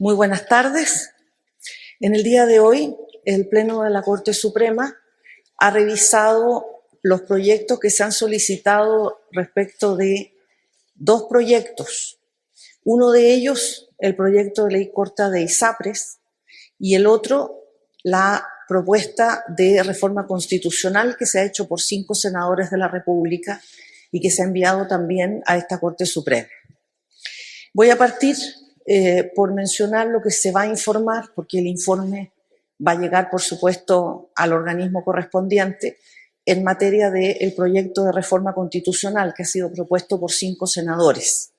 Muy buenas tardes. En el día de hoy, el Pleno de la Corte Suprema ha revisado los proyectos que se han solicitado respecto de dos proyectos. Uno de ellos, el proyecto de ley corta de ISAPRES, y el otro, la propuesta de reforma constitucional que se ha hecho por 5 senadores de la República y que se ha enviado también a esta Corte Suprema. Voy a partir por mencionar lo que se va a informar, porque el informe va a llegar, por supuesto, al organismo correspondiente en materia del proyecto de reforma constitucional que ha sido propuesto por 5 senadores.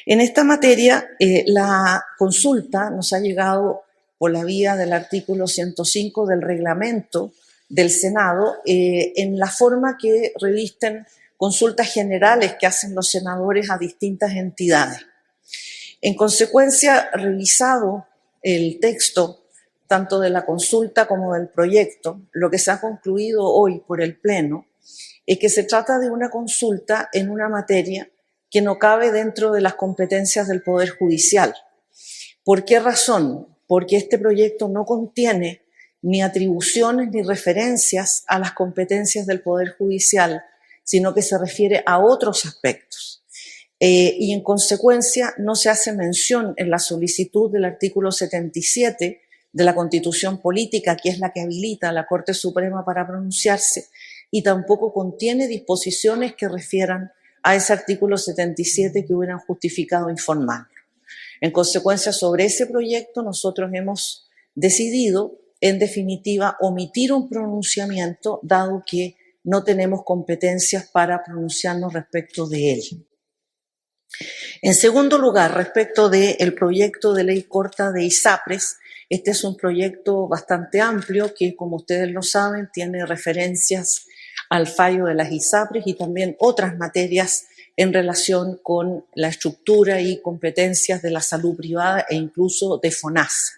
En esta materia, la consulta nos ha llegado por la vía del artículo 105 del reglamento del Senado, en la forma que revisten consultas generales que hacen los senadores a distintas entidades. En consecuencia, revisado el texto tanto de la consulta como del proyecto, lo que se ha concluido hoy por el Pleno es que se trata de una consulta en una materia que no cabe dentro de las competencias del Poder Judicial. ¿Por qué razón? Porque este proyecto no contiene ni atribuciones ni referencias a las competencias del Poder Judicial, sino que se refiere a otros aspectos. Y en consecuencia no se hace mención en la solicitud del artículo 77 de la Constitución Política, que es la que habilita a la Corte Suprema para pronunciarse, y tampoco contiene disposiciones que refieran a ese artículo 77 que hubieran justificado informarlo. En consecuencia, sobre ese proyecto nosotros hemos decidido, en definitiva, omitir un pronunciamiento, dado que no tenemos competencias para pronunciarnos respecto de él. En segundo lugar, respecto del proyecto de ley corta de ISAPRES, este es un proyecto bastante amplio que, como ustedes lo saben, tiene referencias al fallo de las ISAPRES y también otras materias en relación con la estructura y competencias de la salud privada e incluso de FONASA.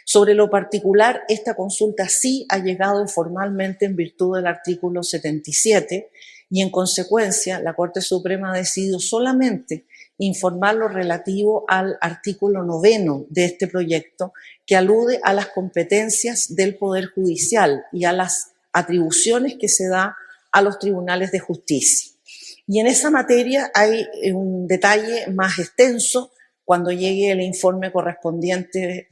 Sobre lo particular, esta consulta sí ha llegado formalmente en virtud del artículo 77 y, en consecuencia, la Corte Suprema ha decidido solamente informar lo relativo al artículo 9 de este proyecto, que alude a las competencias del Poder Judicial y a las atribuciones que se da a los tribunales de justicia. Y en esa materia hay un detalle más extenso. Cuando llegue el informe correspondiente,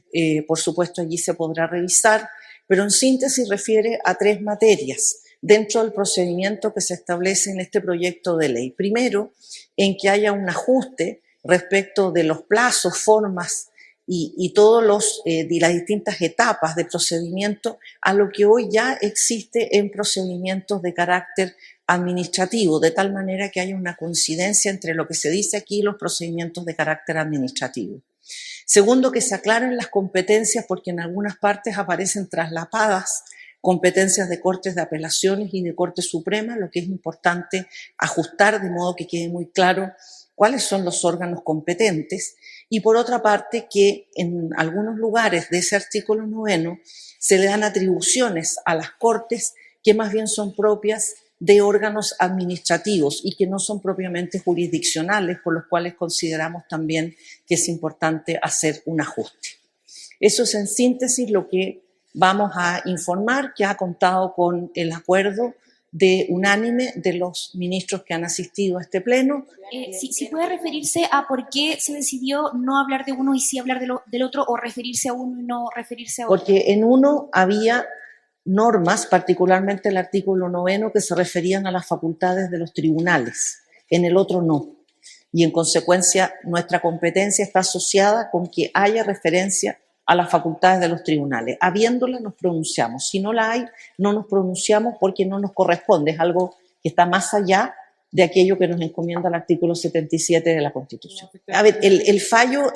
por supuesto, allí se podrá revisar, pero en síntesis refiere a 3 materias dentro del procedimiento que se establece en este proyecto de ley. Primero, en que haya un ajuste respecto de los plazos, formas y todas las distintas etapas de procedimiento a lo que hoy ya existe en procedimientos de carácter administrativo, de tal manera que haya una coincidencia entre lo que se dice aquí y los procedimientos de carácter administrativo. Segundo, que se aclaren las competencias, porque en algunas partes aparecen traslapadas competencias de Cortes de Apelaciones y de Corte Suprema, lo que es importante ajustar de modo que quede muy claro cuáles son los órganos competentes. Y por otra parte, que en algunos lugares de ese artículo 9 se le dan atribuciones a las Cortes que más bien son propias de órganos administrativos y que no son propiamente jurisdiccionales, por los cuales consideramos también que es importante hacer un ajuste. Eso es en síntesis lo que vamos a informar, que ha contado con el acuerdo unánime de los ministros que han asistido a este pleno. Si puede referirse a por qué se decidió no hablar de uno y sí hablar del otro, o referirse a uno y no referirse a otro. Porque en uno había normas, particularmente el artículo 9, que se referían a las facultades de los tribunales, en el otro no. Y en consecuencia nuestra competencia está asociada con que haya referencia a las facultades de los tribunales. Habiéndola nos pronunciamos. Si no la hay, no nos pronunciamos porque no nos corresponde. Es algo que está más allá de aquello que nos encomienda el artículo 77 de la Constitución. A ver, el fallo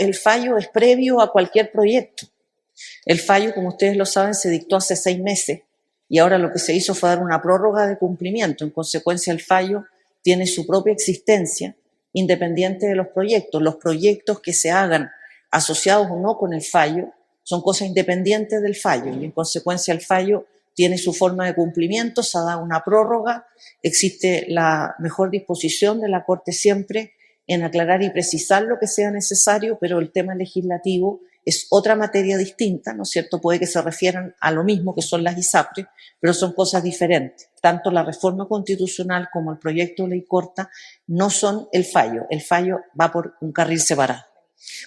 es previo a cualquier proyecto. El fallo, como ustedes lo saben, se dictó hace 6 meses y ahora lo que se hizo fue dar una prórroga de cumplimiento. En consecuencia, el fallo tiene su propia existencia independiente de los proyectos. Los proyectos que se hagan asociados o no con el fallo son cosas independientes del fallo y en consecuencia el fallo tiene su forma de cumplimiento, se ha dado una prórroga, existe la mejor disposición de la Corte siempre en aclarar y precisar lo que sea necesario, pero el tema legislativo es otra materia distinta, ¿no es cierto? Puede que se refieran a lo mismo que son las ISAPRES, pero son cosas diferentes. Tanto la reforma constitucional como el proyecto de ley corta no son el fallo va por un carril separado.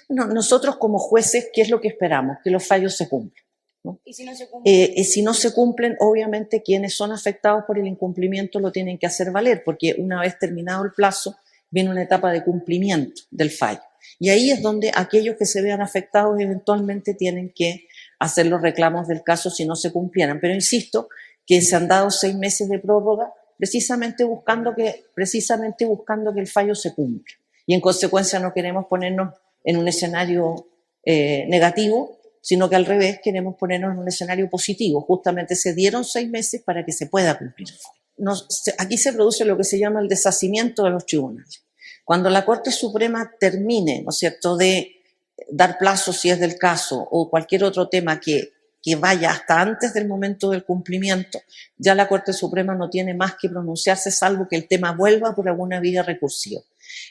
Bueno, nosotros como jueces, ¿qué es lo que esperamos? Que los fallos se cumplan, ¿no? ¿Y si no se cumple? Si no se cumplen, obviamente quienes son afectados por el incumplimiento lo tienen que hacer valer, porque una vez terminado el plazo, viene una etapa de cumplimiento del fallo. Y ahí es donde aquellos que se vean afectados eventualmente tienen que hacer los reclamos del caso si no se cumplieran. Pero insisto que se han dado 6 meses de prórroga precisamente buscando que el fallo se cumpla. Y en consecuencia no queremos ponernos en un escenario negativo, sino que al revés queremos ponernos en un escenario positivo. Justamente se dieron 6 meses para que se pueda cumplir. Aquí se produce lo que se llama el deshacimiento de los tribunales. Cuando la Corte Suprema termine, ¿no es cierto?, de dar plazo si es del caso o cualquier otro tema que vaya hasta antes del momento del cumplimiento, ya la Corte Suprema no tiene más que pronunciarse salvo que el tema vuelva por alguna vía recursiva.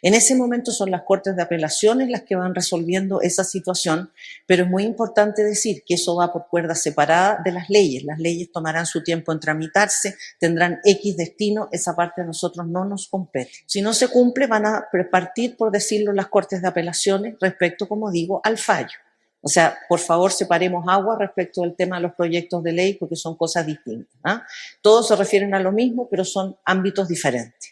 En ese momento son las Cortes de Apelaciones las que van resolviendo esa situación, pero es muy importante decir que eso va por cuerda separada de las leyes. Las leyes tomarán su tiempo en tramitarse, tendrán X destino, esa parte a nosotros no nos compete. Si no se cumple, van a partir, por decirlo, las Cortes de Apelaciones respecto, como digo, al fallo. O sea, por favor, separemos agua respecto del tema de los proyectos de ley porque son cosas distintas, ¿ah? Todos se refieren a lo mismo, pero son ámbitos diferentes.